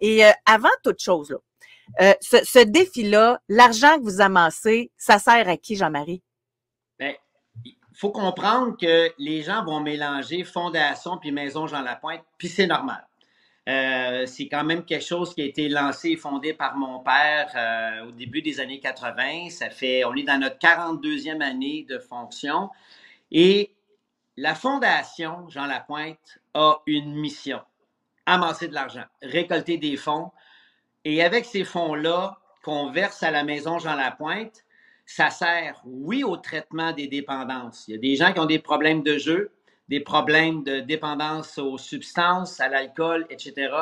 Et avant toute chose, là, ce défi-là, l'argent que vous amassez, ça sert à qui, Jean-Marie? Ben, il faut comprendre que les gens vont mélanger fondation puis Maison Jean Lapointe, puis c'est normal. C'est quand même quelque chose qui a été lancé et fondé par mon père au début des années 80. On est dans notre 42e année de fonction. Et la Fondation Jean Lapointe a une mission, amasser de l'argent, récolter des fonds. Et avec ces fonds-là qu'on verse à la Maison Jean Lapointe, ça sert, oui, au traitement des dépendances. Il y a des gens qui ont des problèmes de jeu, des problèmes de dépendance aux substances, à l'alcool, etc.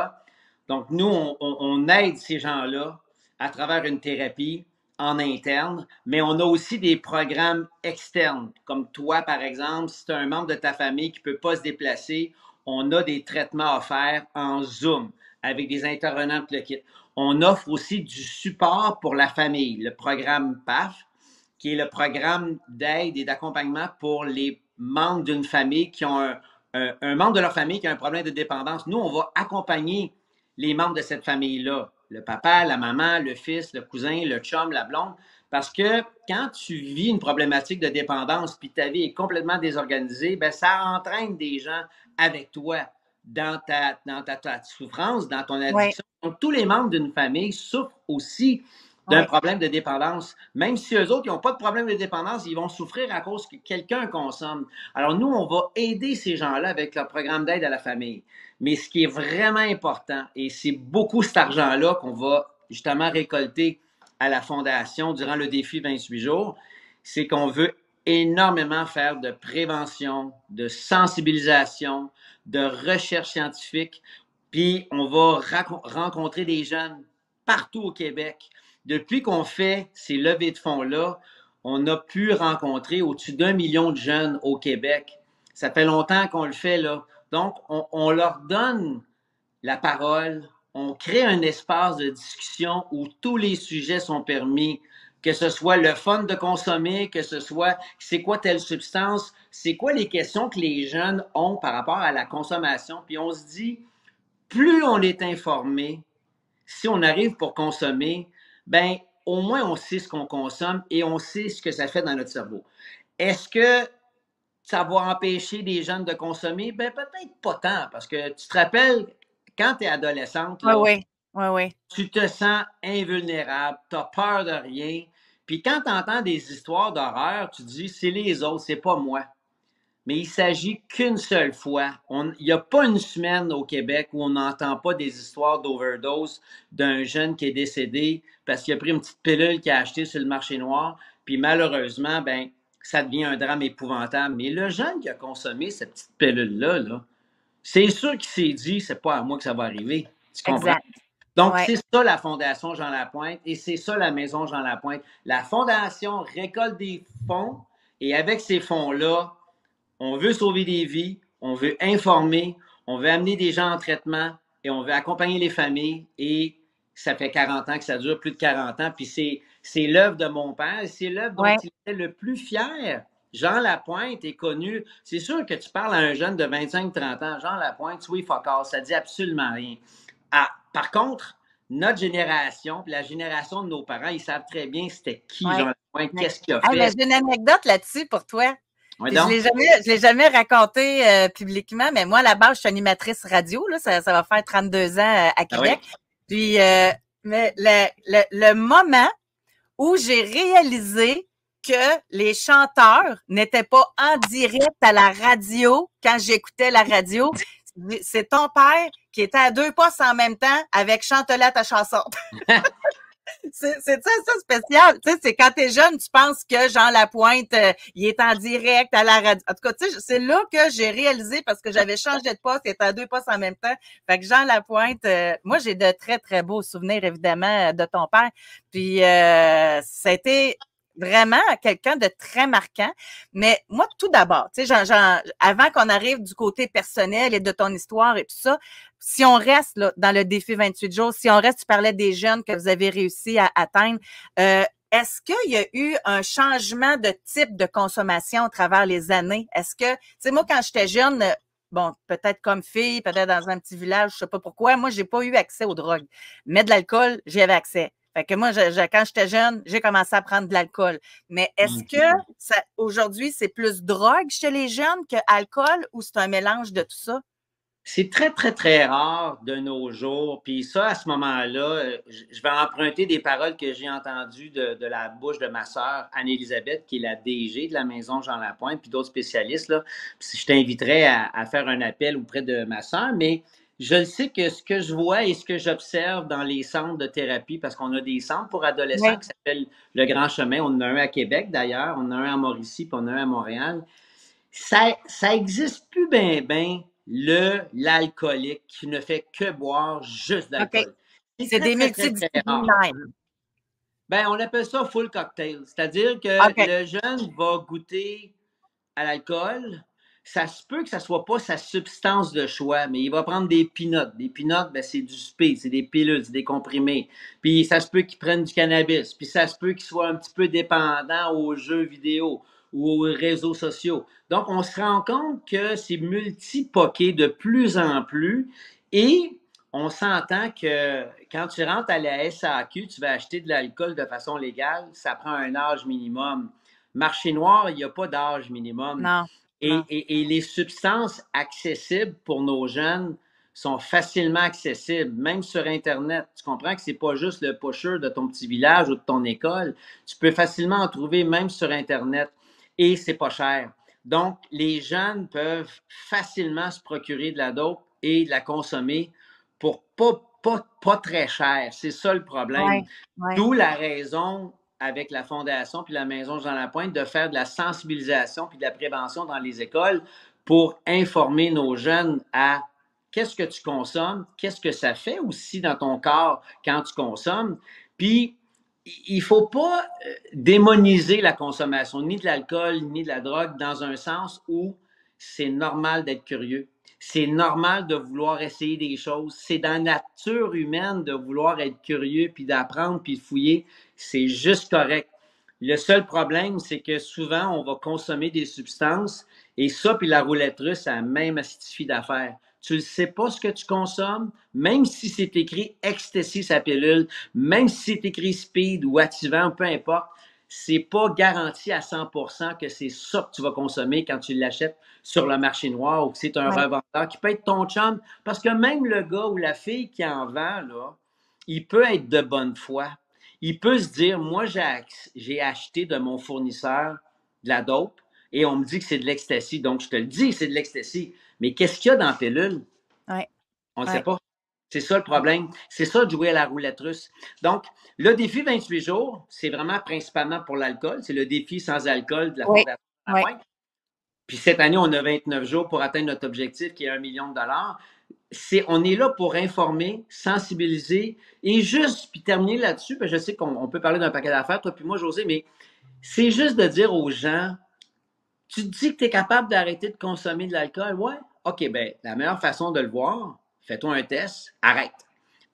Donc, nous, on aide ces gens-là à travers une thérapie en interne, mais on a aussi des programmes externes, comme toi, par exemple, si tu as un membre de ta famille qui ne peut pas se déplacer, on a des traitements offerts en Zoom avec des intervenants de le kit. On offre aussi du support pour la famille, le programme PAF, qui est le programme d'aide et d'accompagnement pour les membres d'une famille qui ont un membre de leur famille qui a un problème de dépendance. Nous, on va accompagner les membres de cette famille-là, le papa, la maman, le fils, le cousin, le chum, la blonde, parce que quand tu vis une problématique de dépendance puis ta vie est complètement désorganisée, ben ça entraîne des gens avec toi dans ta souffrance, dans ton Oui, addiction. Donc, tous les membres d'une famille souffrent aussi d'un oui. problème de dépendance. Même si eux autres, ils n'ont pas de problème de dépendance, ils vont souffrir à cause que quelqu'un consomme. Alors, nous, on va aider ces gens-là avec leur programme d'aide à la famille. Mais ce qui est vraiment important, et c'est beaucoup cet argent-là qu'on va justement récolter à la Fondation durant le défi 28 jours, c'est qu'on veut énormément faire de prévention, de sensibilisation, de recherche scientifique, puis on va rencontrer des jeunes partout au Québec. Depuis qu'on fait ces levées de fonds-là, on a pu rencontrer au-dessus d'1 million de jeunes au Québec. Ça fait longtemps qu'on le fait, là. Donc, on leur donne la parole, on crée un espace de discussion où tous les sujets sont permis, que ce soit le fun de consommer, que ce soit c'est quoi telle substance, c'est quoi les questions que les jeunes ont par rapport à la consommation. Puis on se dit, plus on est informé, si on arrive pour consommer, ben au moins on sait ce qu'on consomme et on sait ce que ça fait dans notre cerveau. Est-ce que ça va empêcher des jeunes de consommer? Ben peut-être pas tant, parce que tu te rappelles, quand tu es adolescente, Oui, là, oui. Oui, oui. tu te sens invulnérable, tu as peur de rien. Puis quand tu entends des histoires d'horreur, tu te dis, c'est les autres, c'est pas moi. Mais il s'agit qu'une seule fois. Il n'y a pas une semaine au Québec où on n'entend pas des histoires d'overdose d'un jeune qui est décédé parce qu'il a pris une petite pilule qu'il a achetée sur le marché noir. Puis malheureusement, ben, ça devient un drame épouvantable. Mais le jeune qui a consommé cette petite pilule-là, là, c'est sûr qu'il s'est dit, c'est pas à moi que ça va arriver. Tu comprends? Exact. Donc, Ouais. c'est ça la Fondation Jean Lapointe et c'est ça la Maison Jean Lapointe. La Fondation récolte des fonds et avec ces fonds-là, on veut sauver des vies, on veut informer, on veut amener des gens en traitement et on veut accompagner les familles. Et ça fait 40 ans que ça dure, plus de 40 ans. Puis c'est l'œuvre de mon père et c'est l'œuvre dont Ouais. il était le plus fier. Jean Lapointe est connu. C'est sûr que tu parles à un jeune de 25-30 ans, Jean Lapointe, oui, fuck all, ça dit absolument rien. Ah, par contre, notre génération, puis la génération de nos parents, ils savent très bien c'était qui Ouais. Jean Lapointe, Ouais. qu'est-ce qu'il a Hey, mais fait. j'ai une anecdote là-dessus pour toi. Ouais, Puis donc. je l'ai jamais raconté publiquement, mais moi, à la base, je suis animatrice radio, là, ça va faire 32 ans à Ah oui. Québec. Puis mais le moment où j'ai réalisé que les chanteurs n'étaient pas en direct à la radio quand j'écoutais la radio, c'est ton père qui était à deux postes en même temps avec Chantelat ta chanson. C'est ça spécial. Tu sais, c'est quand t'es jeune, tu penses que Jean Lapointe, il est en direct à la radio. En tout cas, tu sais, c'est là que j'ai réalisé parce que j'avais changé de poste, il était à deux postes en même temps. Fait que Jean Lapointe, moi, j'ai de très, très beaux souvenirs, évidemment, de ton père. Puis, ça a été vraiment quelqu'un de très marquant. Mais moi, tout d'abord, tu sais, avant qu'on arrive du côté personnel et de ton histoire et tout ça, si on reste là, dans le défi 28 jours, si on reste, tu parlais des jeunes que vous avez réussi à atteindre, est-ce qu'il y a eu un changement de type de consommation à travers les années? Est-ce que, tu sais, moi, quand j'étais jeune, bon, peut-être comme fille, peut-être dans un petit village, je sais pas pourquoi. Moi, j'ai pas eu accès aux drogues. Mais de l'alcool, j'y avais accès. Fait que moi, quand j'étais jeune, j'ai commencé à prendre de l'alcool. Mais est-ce que aujourd'hui, c'est plus drogue chez les jeunes que alcool ou c'est un mélange de tout ça? C'est très, très, très rare de nos jours. Puis ça, à ce moment-là, je vais emprunter des paroles que j'ai entendues de la bouche de ma sœur Anne-Élisabeth, qui est la DG de la Maison Jean Lapointe, puis d'autres spécialistes. Là. Puis je t'inviterais à faire un appel auprès de ma sœur, mais je sais que ce que je vois et ce que j'observe dans les centres de thérapie, parce qu'on a des centres pour adolescents Oui. qui s'appellent Le Grand Chemin. On en a un à Québec, d'ailleurs. On en a un à Mauricie, puis on en a un à Montréal. Ça existe plus ben l'alcoolique qui ne fait que boire juste OK. d'alcool. C'est C'est très, des très, très, très rare. multidisciplinaires. Ben, on appelle ça full cocktail. C'est-à-dire que OK. le jeune va goûter à l'alcool. Ça se peut que ça soit pas sa substance de choix, mais il va prendre des peanuts. Des peanuts, ben, c'est du speed, c'est des pilules, c'est des comprimés. Puis ça se peut qu'il prenne du cannabis. Puis ça se peut qu'il soit un petit peu dépendant aux jeux vidéo ou aux réseaux sociaux. Donc, on se rend compte que c'est multipoqué de plus en plus et on s'entend que quand tu rentres à la SAQ, tu vas acheter de l'alcool de façon légale, ça prend un âge minimum. Marché noir, il n'y a pas d'âge minimum. Non, non. Et les substances accessibles pour nos jeunes sont facilement accessibles, même sur Internet. Tu comprends que c'est pas juste le pusher de ton petit village ou de ton école. Tu peux facilement en trouver même sur Internet et c'est pas cher. Donc, les jeunes peuvent facilement se procurer de la dope et de la consommer pour pas très cher. C'est ça le problème. Oui, oui. D'où la raison avec la Fondation puis la Maison Jean Lapointe de faire de la sensibilisation puis de la prévention dans les écoles pour informer nos jeunes à qu'est-ce que tu consommes, qu'est-ce que ça fait aussi dans ton corps quand tu consommes. Puis, il ne faut pas démoniser la consommation, ni de l'alcool, ni de la drogue, dans un sens où c'est normal d'être curieux. C'est normal de vouloir essayer des choses. C'est dans la nature humaine de vouloir être curieux, puis d'apprendre, puis de fouiller. C'est juste correct. Le seul problème, c'est que souvent, on va consommer des substances et ça, puis la roulette russe, ça a même astifié d'affaires. Tu ne sais pas ce que tu consommes, même si c'est écrit ecstasy sa pilule, même si c'est écrit speed ou activant, peu importe, c'est pas garanti à 100% que c'est ça que tu vas consommer quand tu l'achètes sur le marché noir ou que c'est un Oui. revendeur qui peut être ton chum. Parce que même le gars ou la fille qui en vend, là, il peut être de bonne foi. Il peut se dire, moi, j'ai acheté de mon fournisseur de la dope et on me dit que c'est de l'ecstasy. Donc, je te le dis, c'est de l'ecstasy. Mais qu'est-ce qu'il y a dans la pilule? Oui. On ne Oui. sait pas. C'est ça le problème. C'est ça de jouer à la roulette russe. Donc, le défi 28 jours, c'est vraiment principalement pour l'alcool. C'est le défi sans alcool de la Oui. Fondation Oui. Lapointe. Puis cette année, on a 29 jours pour atteindre notre objectif qui est 1 million de dollars. On est là pour informer, sensibiliser et juste, puis terminer là-dessus, parce que je sais qu'on peut parler d'un paquet d'affaires, toi puis moi, José, mais c'est juste de dire aux gens, tu te dis que tu es capable d'arrêter de consommer de l'alcool? Ouais. OK, ben la meilleure façon de le voir, fais-toi un test, arrête.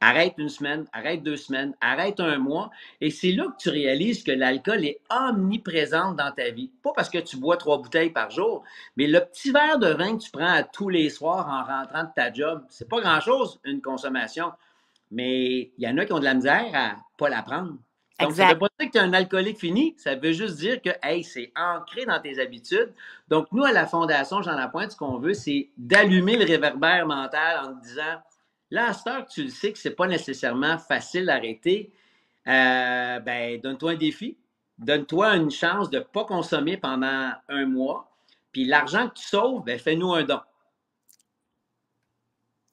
Arrête une semaine, arrête 2 semaines, arrête un mois. Et c'est là que tu réalises que l'alcool est omniprésent dans ta vie. Pas parce que tu bois 3 bouteilles par jour, mais le petit verre de vin que tu prends à tous les soirs en rentrant de ta job, c'est pas grand-chose, une consommation. Mais il y en a qui ont de la misère à pas la prendre. Donc, ça ne veut Exact. pas dire que tu es un alcoolique fini. Ça veut juste dire que, hey, c'est ancré dans tes habitudes. Donc, nous, à la Fondation Jean Lapointe, ce qu'on veut, c'est d'allumer le réverbère mental en te disant, là, à cette heure que tu le sais que c'est pas nécessairement facile d'arrêter, ben, donne-toi un défi. Donne-toi une chance de ne pas consommer pendant un mois. Puis l'argent que tu sauves, ben, fais-nous un don.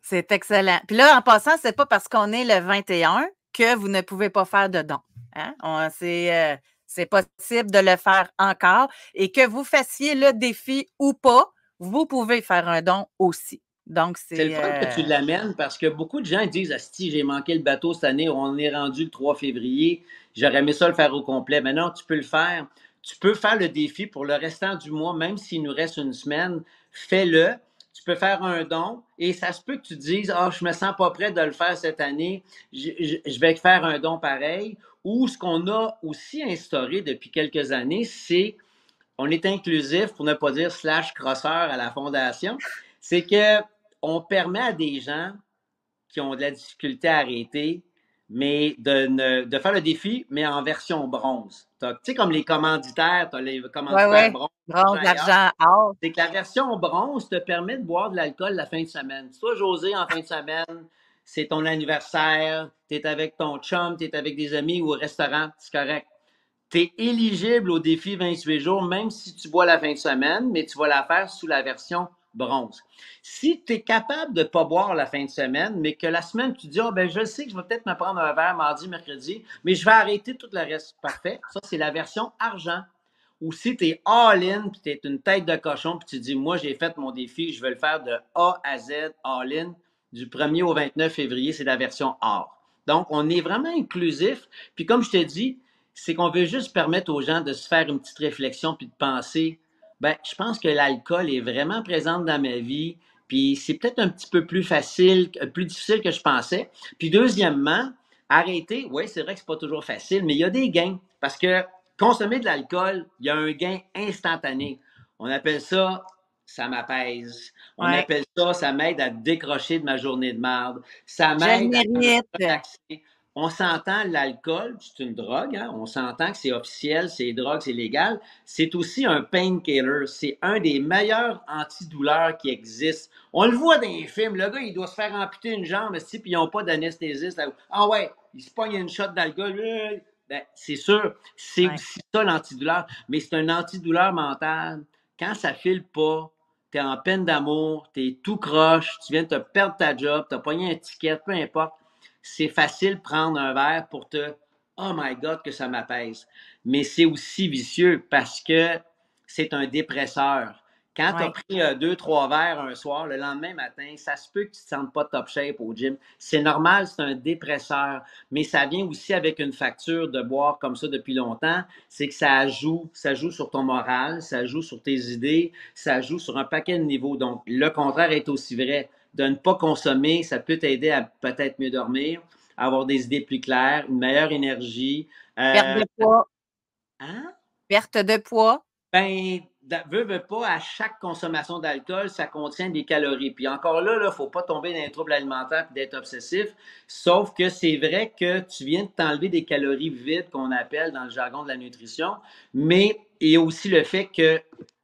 C'est excellent. Puis là, en passant, c'est pas parce qu'on est le 21 que vous ne pouvez pas faire de dons. Hein? C'est possible de le faire encore. Et que vous fassiez le défi ou pas, vous pouvez faire un don aussi. Donc, C'est le c'est. fun que tu l'amènes parce que beaucoup de gens disent Asti, j'ai manqué le bateau cette année, on est rendu le 3 février, j'aurais aimé ça le faire au complet. Mais non, tu peux le faire. Tu peux faire le défi pour le restant du mois, même s'il nous reste une semaine, fais-le. Tu peux faire un don et ça se peut que tu te dises ah, je me sens pas prêt de le faire cette année, je vais faire un don pareil. Ou ce qu'on a aussi instauré depuis quelques années, c'est on est inclusif, pour ne pas dire slash crosseur à la fondation. C'est que on permet à des gens qui ont de la difficulté à arrêter, mais de faire le défi, mais en version bronze. Tu sais, comme les commanditaires, tu as les Ouais, commanditaires ouais. bronze, Bronze, ailleurs. argent, or. C'est que la version bronze te permet de boire de l'alcool la fin de semaine. Toi, José, en fin de semaine, c'est ton anniversaire, tu es avec ton chum, tu es avec des amis ou au restaurant, c'est correct. Tu es éligible au défi 28 jours, même si tu bois la fin de semaine, mais tu vas la faire sous la version bronze. Si tu es capable de ne pas boire la fin de semaine, mais que la semaine, tu dis, oh, ben, je sais que je vais peut-être me prendre un verre mardi, mercredi, mais je vais arrêter tout le reste. Parfait. Ça, c'est la version argent. Ou si tu es all-in, puis tu es une tête de cochon, puis tu dis, moi, j'ai fait mon défi, je vais le faire de A à Z, all-in, du 1er au 29 février, c'est la version or. Donc, on est vraiment inclusif. Puis comme je te dis, c'est qu'on veut juste permettre aux gens de se faire une petite réflexion puis de penser, ben, je pense que l'alcool est vraiment présent dans ma vie, puis c'est peut-être un petit peu plus facile, plus difficile que je pensais. Puis deuxièmement, arrêter, oui, c'est vrai que c'est pas toujours facile, mais il y a des gains. Parce que consommer de l'alcool, il y a un gain instantané. On appelle ça m'apaise. On Ouais. appelle ça m'aide à décrocher de ma journée de marde. Ça Je le m'aide à me mérite. relaxer. On s'entend, l'alcool, c'est une drogue, hein? On s'entend que c'est officiel, c'est drogue, c'est légal. C'est aussi un painkiller. C'est un des meilleurs antidouleurs qui existent. On le voit dans les films. Le gars, il doit se faire amputer une jambe, puis ils n'ont pas d'anesthésiste. Ah ouais, il se pogne une shot d'alcool. Ben, c'est sûr, c'est Ouais. aussi ça l'antidouleur. Mais c'est un antidouleur mental. Quand ça file pas, tu es en peine d'amour, tu es tout croche, tu viens de te perdre ta job, tu as pogné un ticket, peu importe. C'est facile de prendre un verre pour te oh my God, que ça m'apaise. Mais c'est aussi vicieux parce que c'est un dépresseur. Quand tu as Ouais. pris 2, 3 verres un soir, le lendemain matin, ça se peut que tu ne te sentes pas top shape au gym. C'est normal, c'est un dépresseur. Mais ça vient aussi avec une facture de boire comme ça depuis longtemps. C'est que ça joue sur ton moral, ça joue sur tes idées, ça joue sur un paquet de niveaux. Donc, le contraire est aussi vrai. De ne pas consommer, ça peut t'aider à peut-être mieux dormir, à avoir des idées plus claires, une meilleure énergie. Perte de poids. Hein? Perte de poids. Ben, veux pas, à chaque consommation d'alcool, ça contient des calories. Puis encore là, il faut pas tomber dans les troubles alimentaires et d'être obsessif. Sauf que c'est vrai que tu viens de t'enlever des calories vides qu'on appelle dans le jargon de la nutrition. Mais il y a aussi le fait que,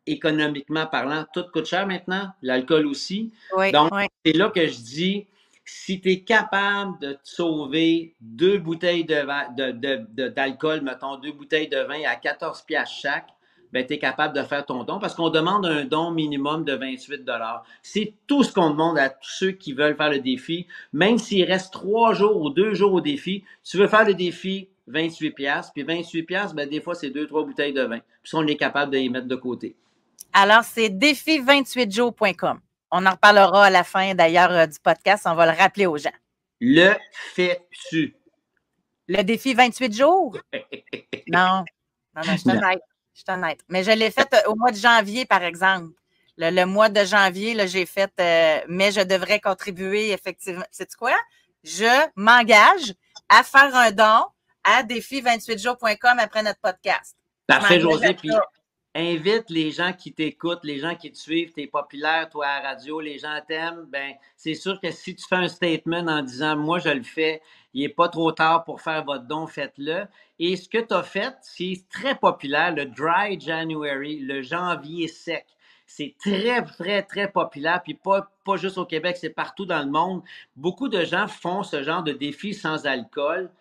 économiquement parlant, tout coûte cher maintenant, l'alcool aussi. Oui, Donc, oui. c'est là que je dis, si tu es capable de te sauver 2 bouteilles d'alcool, mettons 2 bouteilles de vin à 14 piastres chaque, ben, tu es capable de faire ton don parce qu'on demande un don minimum de 28 $. C'est tout ce qu'on demande à tous ceux qui veulent faire le défi. Même s'il reste 3 jours ou 2 jours au défi, tu veux faire le défi, 28 piastres. Puis 28 piastres, ben, des fois, c'est 2, 3 bouteilles de vin. Puis ça, on est capable de les mettre de côté. Alors, c'est défi28jours.com. On en reparlera à la fin, d'ailleurs, du podcast. On va le rappeler aux gens. Le fais-tu? Le défi 28 jours? Non. Non, je suis honnête. Je suis honnête. Mais je l'ai fait au mois de janvier, par exemple. Le mois de janvier, là, j'ai fait, mais je devrais contribuer effectivement. Sais-tu quoi? Je m'engage à faire un don à défi28jours.com après notre podcast. Parfait, José. Puis invite les gens qui t'écoutent, les gens qui te suivent, tu es populaire, toi, à la radio, les gens t'aiment. Ben, c'est sûr que si tu fais un statement en disant moi, je le fais, il n'est pas trop tard pour faire votre don, faites-le. Et ce que tu as fait, c'est très populaire, le Dry January, le janvier sec. C'est très, très, très populaire, puis pas juste au Québec, c'est partout dans le monde. Beaucoup de gens font ce genre de défi sans alcool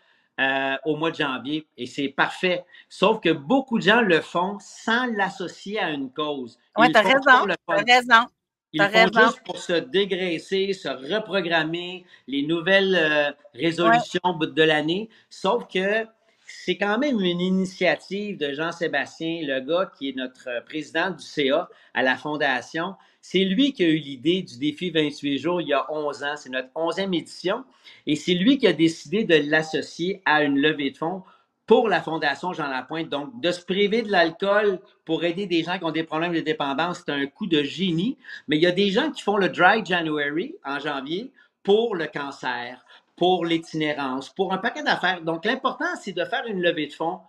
au mois de janvier, et c'est parfait. Sauf que beaucoup de gens le font sans l'associer à une cause. Oui, tu as raison. Tu as raison. Ils le font juste pour se dégraisser, se reprogrammer, les nouvelles résolutions de l'année. Sauf que c'est quand même une initiative de Jean-Sébastien, le gars qui est notre président du CA à la Fondation. C'est lui qui a eu l'idée du défi 28 jours il y a 11 ans. C'est notre 11e édition. Et c'est lui qui a décidé de l'associer à une levée de fonds pour la Fondation Jean Lapointe. Donc, de se priver de l'alcool pour aider des gens qui ont des problèmes de dépendance, c'est un coup de génie. Mais il y a des gens qui font le Dry January en janvier pour le cancer, pour l'itinérance, pour un paquet d'affaires. Donc, l'important, c'est de faire une levée de fonds,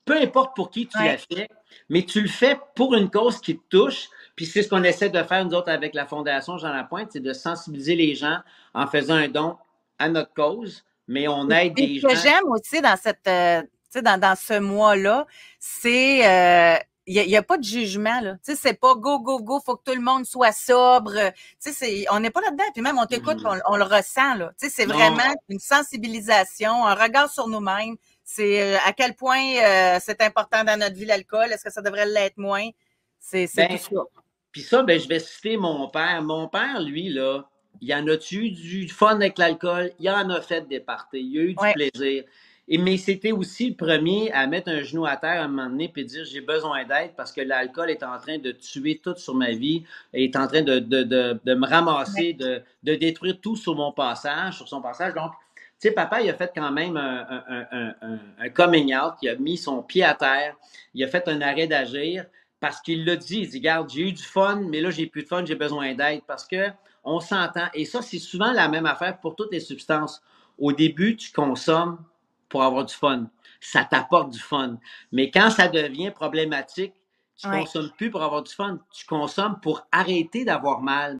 peu importe pour qui tu la fais, mais tu le fais pour une cause qui te touche. Puis c'est ce qu'on essaie de faire, nous autres, avec la Fondation Jean Lapointe, c'est de sensibiliser les gens en faisant un don à notre cause, mais on aide Et des ce que gens. j'aime aussi dans dans ce mois-là, c'est il y a pas de jugement là. Tu sais, c'est pas go go go, faut que tout le monde soit sobre. Tu sais, on n'est pas là-dedans. Puis même on t'écoute, on le ressent là. Tu sais, c'est Non, vraiment une sensibilisation, un regard sur nous-mêmes. C'est à quel point c'est important dans notre vie l'alcool. Est-ce que ça devrait l'être moins? C'est tout ben, ça. puis ça, ben, je vais citer mon père. Mon père, lui, là, il en a-tu du fun avec l'alcool? Il en a fait des parties. Il a eu du Ouais, plaisir. Mais c'était aussi le premier à mettre un genou à terre à un moment donné et dire j'ai besoin d'aide parce que l'alcool est en train de tuer tout sur ma vie, est en train de me ouais, ramasser, de détruire tout sur mon passage, sur son passage. Donc, tu sais, papa, il a fait quand même un coming out, il a mis son pied à terre, il a fait un arrêt d'agir parce qu'il l'a dit, il dit, regarde, j'ai eu du fun, mais là, j'ai plus de fun, j'ai besoin d'aide parce que on s'entend. Et ça, c'est souvent la même affaire pour toutes les substances. Au début, tu consommes pour avoir du fun. Ça t'apporte du fun. Mais quand ça devient problématique, tu ouais. consommes plus pour avoir du fun, tu consommes pour arrêter d'avoir mal.